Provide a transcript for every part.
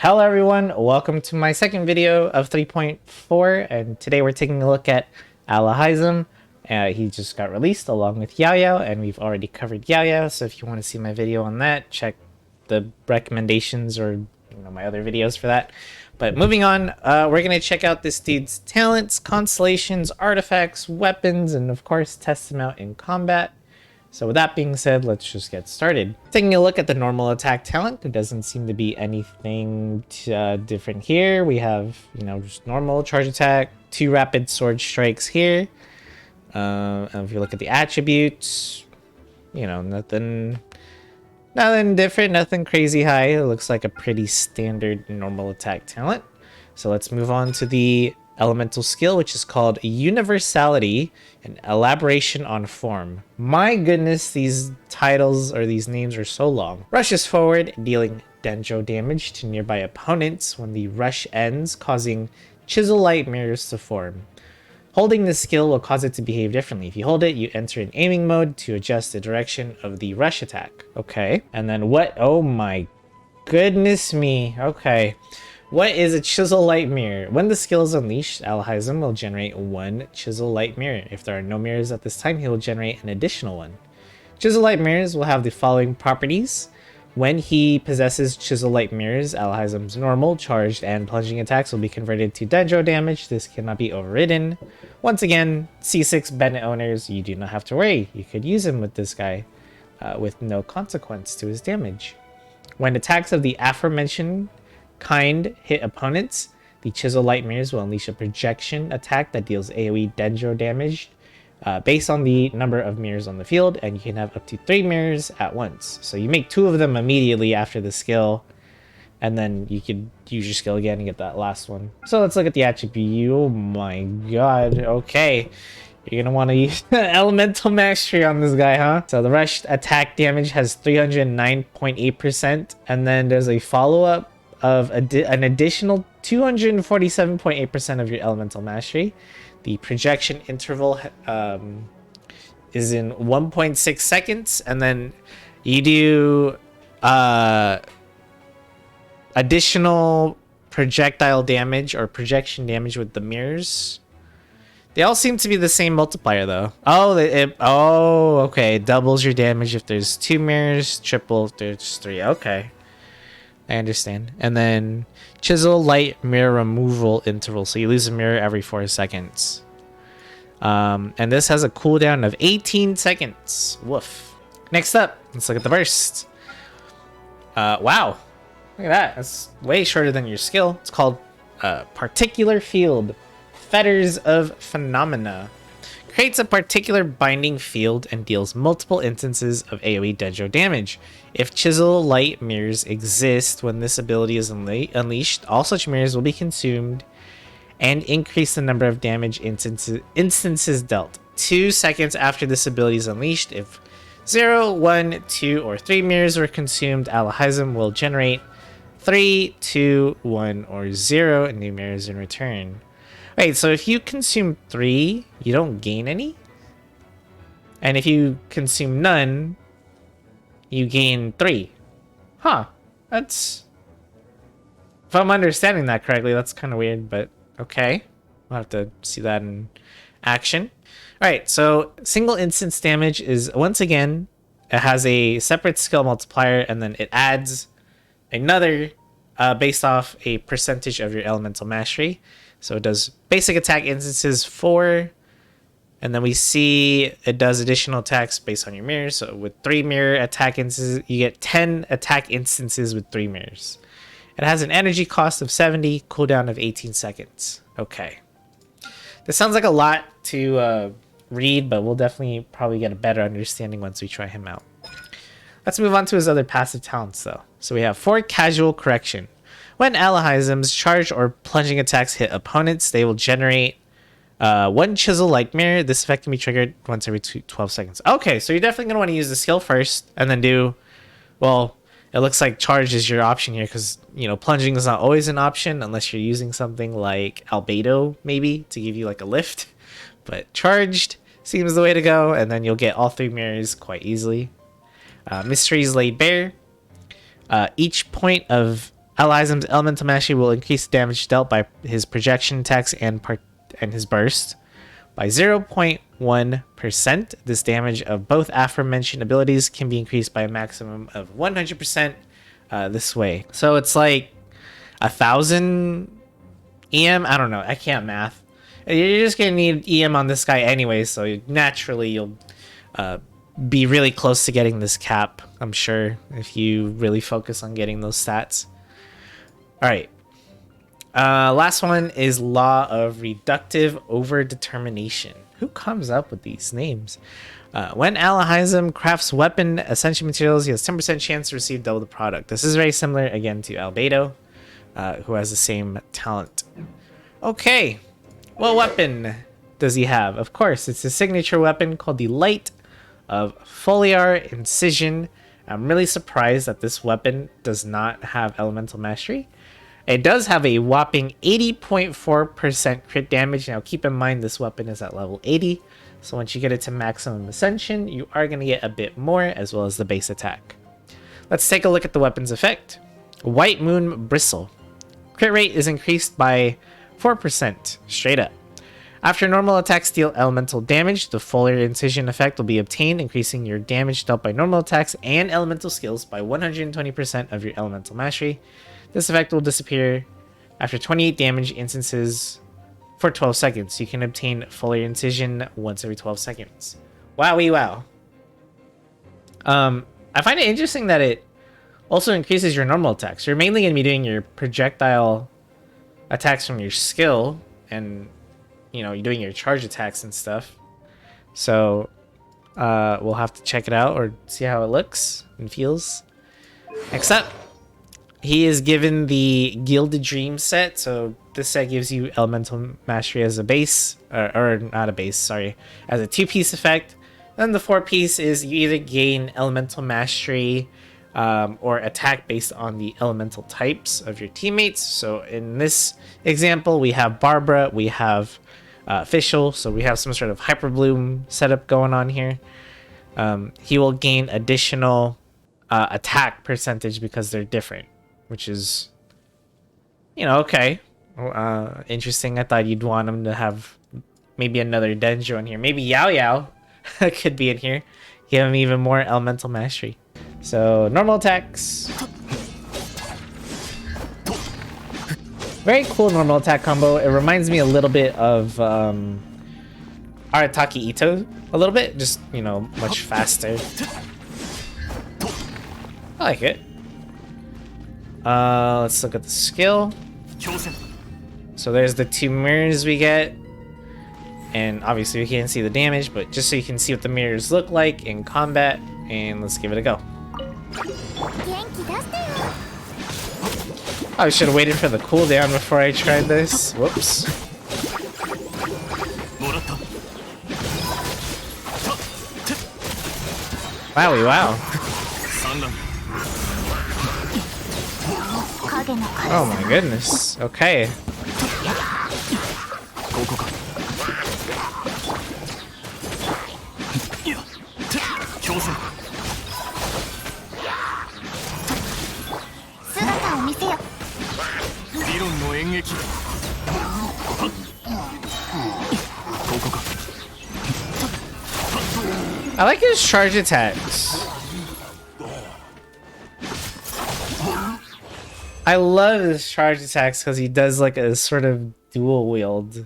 Hello everyone, welcome to my second video of 3.4, and today we're taking a look at Alhaitham. He just got released along with Yao Yao, and we've already covered Yao Yao, so if you want to see my video on that, check the recommendations or my other videos for that. But moving on, we're going to check out this dude's talents, constellations, artifacts, weapons, and of course test them out in combat. So with that being said, let's just get started. Taking a look at the normal attack talent, there doesn't seem to be anything different here. We have, just normal charge attack, 2 rapid sword strikes here. And if you look at the attributes, nothing different, nothing crazy high. It looks like a pretty standard normal attack talent. So let's move on to the elemental skill, which is called Universality and Elaboration on Form. My goodness, these titles or these names are so long. Rushes forward, dealing Dendro damage to nearby opponents when the rush ends, causing chisel light mirrors to form. Holding this skill will cause it to behave differently. If you hold it, you enter in aiming mode to adjust the direction of the rush attack. Okay, and then what? Oh my goodness me. Okay. What is a Chisel Light Mirror? When the skill is unleashed, Alhaitham will generate 1 Chisel Light Mirror. If there are no mirrors at this time, he will generate an additional one. Chisel Light Mirrors will have the following properties. When he possesses Chisel Light Mirrors, Alhaitham's normal, charged, and plunging attacks will be converted to Dendro damage. This cannot be overridden. Once again, C6 Bennett owners, you do not have to worry. You could use him with this guy with no consequence to his damage. When attacks of the aforementioned kind hit opponents, the Chisel Light Mirrors will unleash a projection attack that deals AoE Dendro damage based on the number of mirrors on the field, and you can have up to 3 mirrors at once. So you make 2 of them immediately after the skill, and then you could use your skill again and get that last one. So let's look at the attribute. Oh my god, okay. You're gonna want to use Elemental Mastery on this guy, huh? So the rushed attack damage has 309.8%, and then there's a follow-up of an additional 247.8% of your Elemental Mastery. The projection interval is in 1.6 seconds, and then you do additional projectile damage or projection damage with the mirrors. They all seem to be the same multiplier though. Oh, okay. It doubles your damage if there's 2 mirrors, triple if there's 3. Okay. I understand. And then Chisel Light Mirror Removal Interval. So you lose a mirror every 4 seconds. And this has a cooldown of 18 seconds. Woof. Next up, let's look at the burst. Wow. Look at that. That's way shorter than your skill. It's called Particular Field. Fetters of Phenomena. Creates a particular binding field and deals multiple instances of AoE Dendro damage. If Chisel Light Mirrors exist when this ability is unleashed, all such mirrors will be consumed and increase the number of damage instances dealt. 2 seconds after this ability is unleashed, if 0, 1, 2, or 3 mirrors were consumed, Alhaitham will generate 3, 2, 1, or 0 new mirrors in return. Wait, so if you consume 3, you don't gain any? And if you consume none, you gain 3. Huh. That's... If I'm understanding that correctly, that's kind of weird, but okay. We'll have to see that in action. Alright, so single instance damage is, once again, it has a separate skill multiplier, and then it adds another based off a percentage of your Elemental Mastery. So it does basic attack instances 4, and then we see it does additional attacks based on your mirrors. So with 3 mirror attack instances, you get 10 attack instances with 3 mirrors. It has an energy cost of 70, cooldown of 18 seconds. Okay. This sounds like a lot to read, but we'll definitely probably get a better understanding once we try him out. Let's move on to his other passive talents though. So we have 4 Casual Correction. When Alhaitham's charge or plunging attacks hit opponents, they will generate 1 Chisel Light Mirror. This effect can be triggered once every 12 seconds. Okay, so you're definitely going to want to use the skill first and then do... Well, it looks like charge is your option here because, plunging is not always an option unless you're using something like Albedo, maybe, to give you like a lift. But charged seems the way to go, and then you'll get all 3 mirrors quite easily. Mysteries Laid Bare. Each point of Alhaitham's elemental mastery will increase the damage dealt by his projection attacks and his burst by 0.1%. This damage of both aforementioned abilities can be increased by a maximum of 100% this way. So it's like 1,000 EM. I don't know. I can't math. You're just gonna need EM on this guy anyway, so naturally you'll be really close to getting this cap, I'm sure, if you really focus on getting those stats. All right. Last one is Law of Reductive Overdetermination. Who comes up with these names? When Alhaitham crafts weapon ascension materials, he has 10% chance to receive double the product. This is very similar, again, to Albedo, who has the same talent. Okay. What weapon does he have? Of course, it's his signature weapon called the Light of Foliar Incision. I'm really surprised that this weapon does not have elemental mastery. It does have a whopping 80.4% crit damage. Now keep in mind this weapon is at level 80, so once you get it to maximum ascension, you are going to get a bit more, as well as the base attack. Let's take a look at the weapon's effect. White Moon Bristle. Crit rate is increased by 4%, straight up. After normal attacks deal elemental damage, the Foliar Incision effect will be obtained, increasing your damage dealt by normal attacks and elemental skills by 120% of your elemental mastery. This effect will disappear after 28 damage instances for 12 seconds. You can obtain Foliar Incision once every 12 seconds. Wowie wow. I find it interesting that it also increases your normal attacks. You're mainly going to be doing your projectile attacks from your skill, and you're doing your charge attacks and stuff. So we'll have to check it out or see how it looks and feels. Next up, he is given the Gilded Dream set. So this set gives you elemental mastery as a base, or not a base, sorry, as a 2-piece effect. Then the 4-piece is you either gain elemental mastery or attack based on the elemental types of your teammates. So in this example, we have Barbara, we have Official, so we have some sort of Hyper Bloom setup going on here. He will gain additional attack percentage because they're different, which is, okay. Interesting. I thought you'd want him to have maybe another Denjo in here. Maybe Yao Yao could be in here. Give him even more elemental mastery. So, normal attacks. Very cool normal attack combo. It reminds me a little bit of Arataki Ito. A little bit. Just, much faster. I like it. Let's look at the skill. So there's the 2 mirrors we get. And obviously we can't see the damage, but just so you can see what the mirrors look like in combat. And let's give it a go. I should have waited for the cooldown before I tried this. Whoops. Wowie wow. Oh my goodness. Okay. I like his charge attacks. I love his charge attacks because he does like a sort of dual wield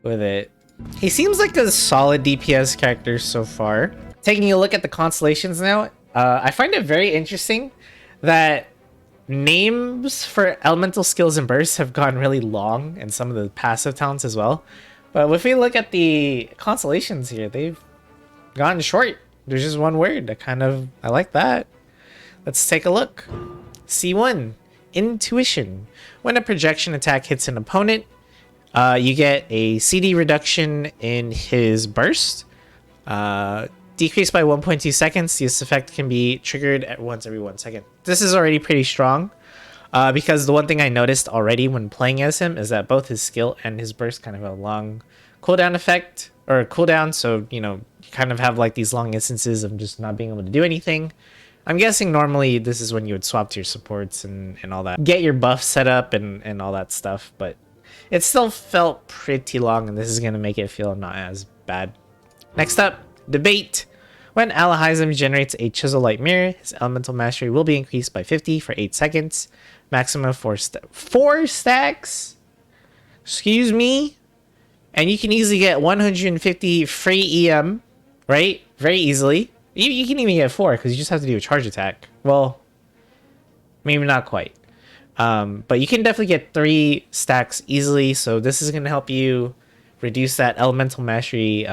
with it. He seems like a solid DPS character so far. Taking a look at the Constellations now, I find it very interesting that names for elemental skills and bursts have gone really long, and some of the passive talents as well. But if we look at the Constellations here, they've gone short. There's just one word. I like that. Let's take a look. C1, Intuition. When a projection attack hits an opponent, you get a CD reduction in his burst. Decreased by 1.2 seconds. This effect can be triggered at once every 1 second. This is already pretty strong. Because the one thing I noticed already when playing as him is that both his skill and his burst kind of have a long cooldown effect, or cooldown, so you kind of have like these long instances of just not being able to do anything. I'm guessing normally this is when you would swap to your supports and all that. Get your buff set up and all that stuff, but it still felt pretty long, and this is going to make it feel not as bad. Next up, debate. When Alhaitham generates a Chisel Light Mirror, his elemental mastery will be increased by 50 for 8 seconds. Maximum 4 stacks? Excuse me? And you can easily get 150 free EM, right? Very easily. You can even get 4 because you just have to do a charge attack. Well, maybe not quite. But you can definitely get 3 stacks easily. So this is going to help you reduce that elemental mastery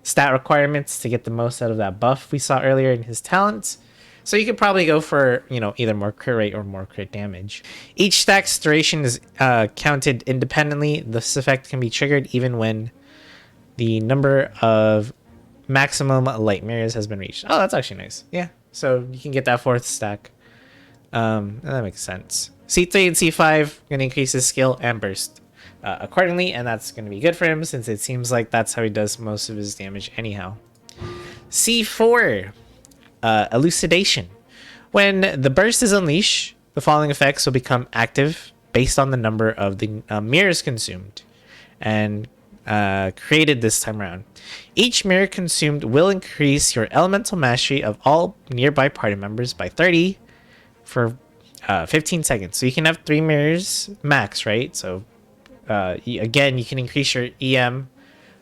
stat requirements to get the most out of that buff we saw earlier in his talents. So you could probably go for, you know, either more crit rate or more crit damage. Each stack's duration is counted independently. This effect can be triggered even when the number of maximum light mirrors has been reached. Oh, that's actually nice. Yeah, so you can get that 4th stack. That makes sense. C3 and C5 going to increase his skill and burst accordingly, and that's going to be good for him since it seems like that's how he does most of his damage anyhow. C4, elucidation. When the burst is unleashed, the following effects will become active based on the number of the mirrors consumed and created this time around. Each mirror consumed will increase your elemental mastery of all nearby party members by 30 for 15 seconds. So you can have 3 mirrors max, right? So again, you can increase your EM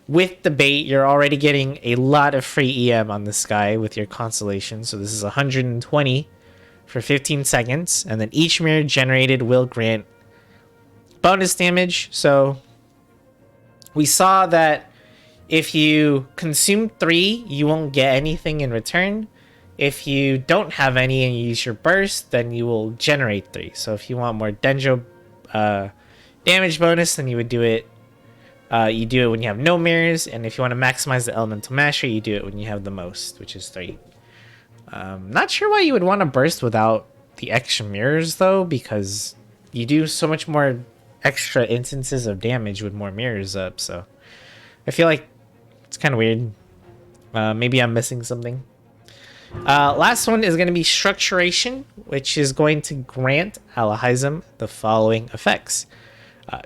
with the bait. You're already getting a lot of free EM on this guy with your constellation. So this is 120 for 15 seconds, and then each mirror generated will grant bonus damage. So we saw that if you consume 3, you won't get anything in return. If you don't have any and you use your burst, then you will generate 3. So if you want more Dendro damage bonus, then you would do it. You do it when you have no mirrors, and if you want to maximize the elemental mastery, you do it when you have the most, which is 3. Not sure why you would want to burst without the extra mirrors though, because you do so much more extra instances of damage with more mirrors up. So I feel like it's kind of weird. Maybe I'm missing something. Last one is going to be structuration, which is going to grant Alhaitham the following effects.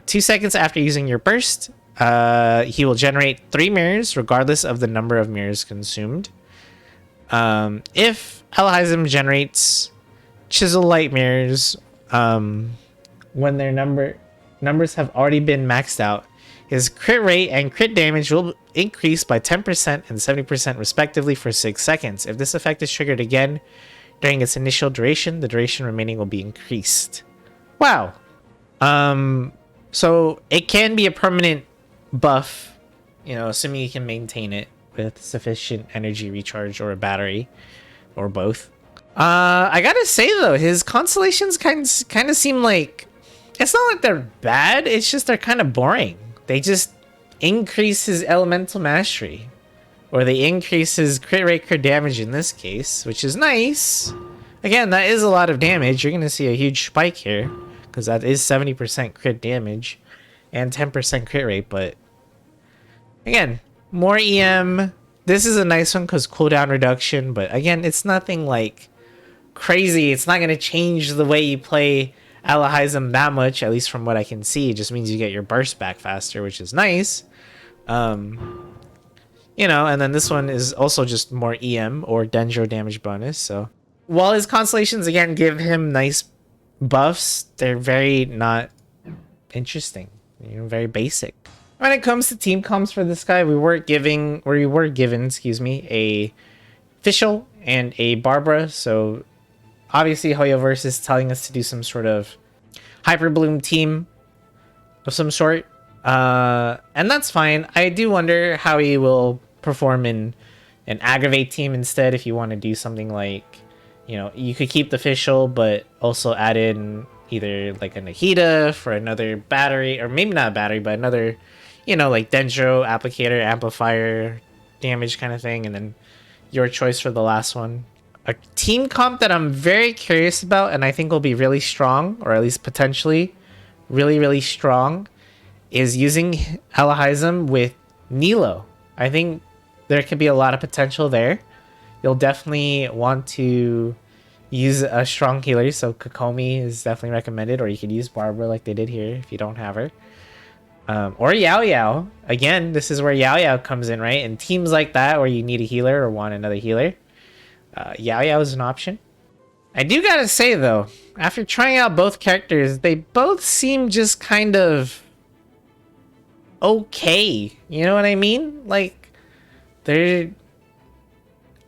2 seconds after using your burst, he will generate 3 mirrors regardless of the number of mirrors consumed. If Alhaitham generates Chisel Light mirrors when their numbers have already been maxed out, his crit rate and crit damage will increase by 10% and 70% respectively for 6 seconds. If this effect is triggered again during its initial duration, the duration remaining will be increased. Wow. So it can be a permanent buff, you know, assuming you can maintain it with sufficient energy recharge or a battery or both. I gotta say though, his constellations kind of seem like, it's not like they're bad, it's just they're kind of boring. They just increase his elemental mastery, or they increase his crit rate, crit damage in this case, which is nice. Again, that is a lot of damage. You're gonna see a huge spike here because that is 70% crit damage and 10% crit rate. But again, more EM. This is a nice one because cooldown reduction, but again, it's nothing like crazy. It's not gonna change the way you play Alhaitham that much, at least from what I can see. It just means you get your burst back faster, which is nice. You know, and then this one is also just more EM or Dendro damage bonus. So while his constellations again give him nice buffs, they're very not interesting. You know, very basic. When it comes to team comps for this guy, we were given, excuse me, a Fischl and a Barbara. So obviously Hoyoverse is telling us to do some sort of Hyper Bloom team of some sort. And that's fine. I do wonder how he will perform in an Aggravate team instead. If you want to do something like, you know, you could keep the Fischl, but also add in either like a Nahida for another battery, or maybe not a battery, but another, you know, like Dendro, Applicator, Amplifier damage kind of thing. And then your choice for the last one. A team comp that I'm very curious about, and I think will be really strong, or at least potentially really, really strong, is using Alhaitham with Nilo. I think there could be a lot of potential there. you'll definitely want to use a strong healer. So Kokomi is definitely recommended, or you could use Barbara like they did here if you don't have her. Or Yao Yao. Again, this is where Yao Yao comes in, right? In teams like that where you need a healer or want another healer, Yao Yao is an option. I do gotta say though, after trying out both characters, they both seem just kind of okay. You know what I mean? Like, they're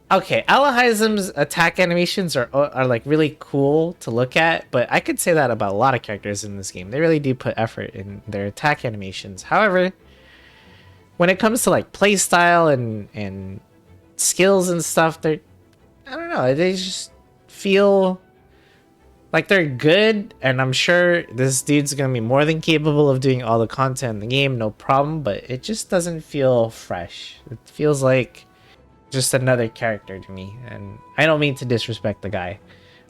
okay. Alhaitham's attack animations are like really cool to look at, but I could say that about a lot of characters in this game. They really do put effort in their attack animations. However, when it comes to like playstyle and skills and stuff, I don't know. They just feel like they're good, and I'm sure this dude's gonna be more than capable of doing all the content in the game, no problem, but it just doesn't feel fresh. It feels like just another character to me, and I don't mean to disrespect the guy.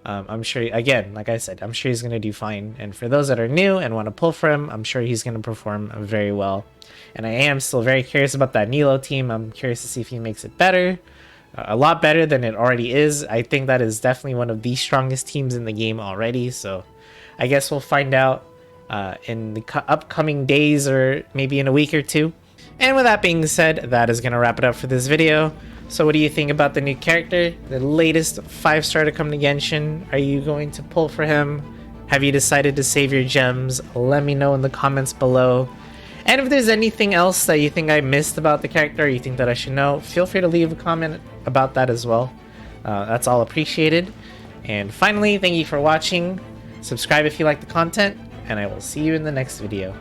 I'm sure, again, like I said, I'm sure he's gonna do fine, and for those that are new and want to pull for him, I'm sure he's gonna perform very well. And I am still very curious about that Nilo team. I'm curious to see if he makes it better. A lot better than it already is. I think that is definitely one of the strongest teams in the game already, so I guess we'll find out in the upcoming days, or maybe in a week or two. And with that being said, that is going to wrap it up for this video. So what do you think about the new character, the latest 5-star to come to Genshin? Are you going to pull for him? Have you decided to save your gems? Let me know in the comments below. And if there's anything else that you think I missed about the character, or you think that I should know, feel free to leave a comment about that as well. That's all appreciated. And finally, thank you for watching. Subscribe if you like the content, and I will see you in the next video.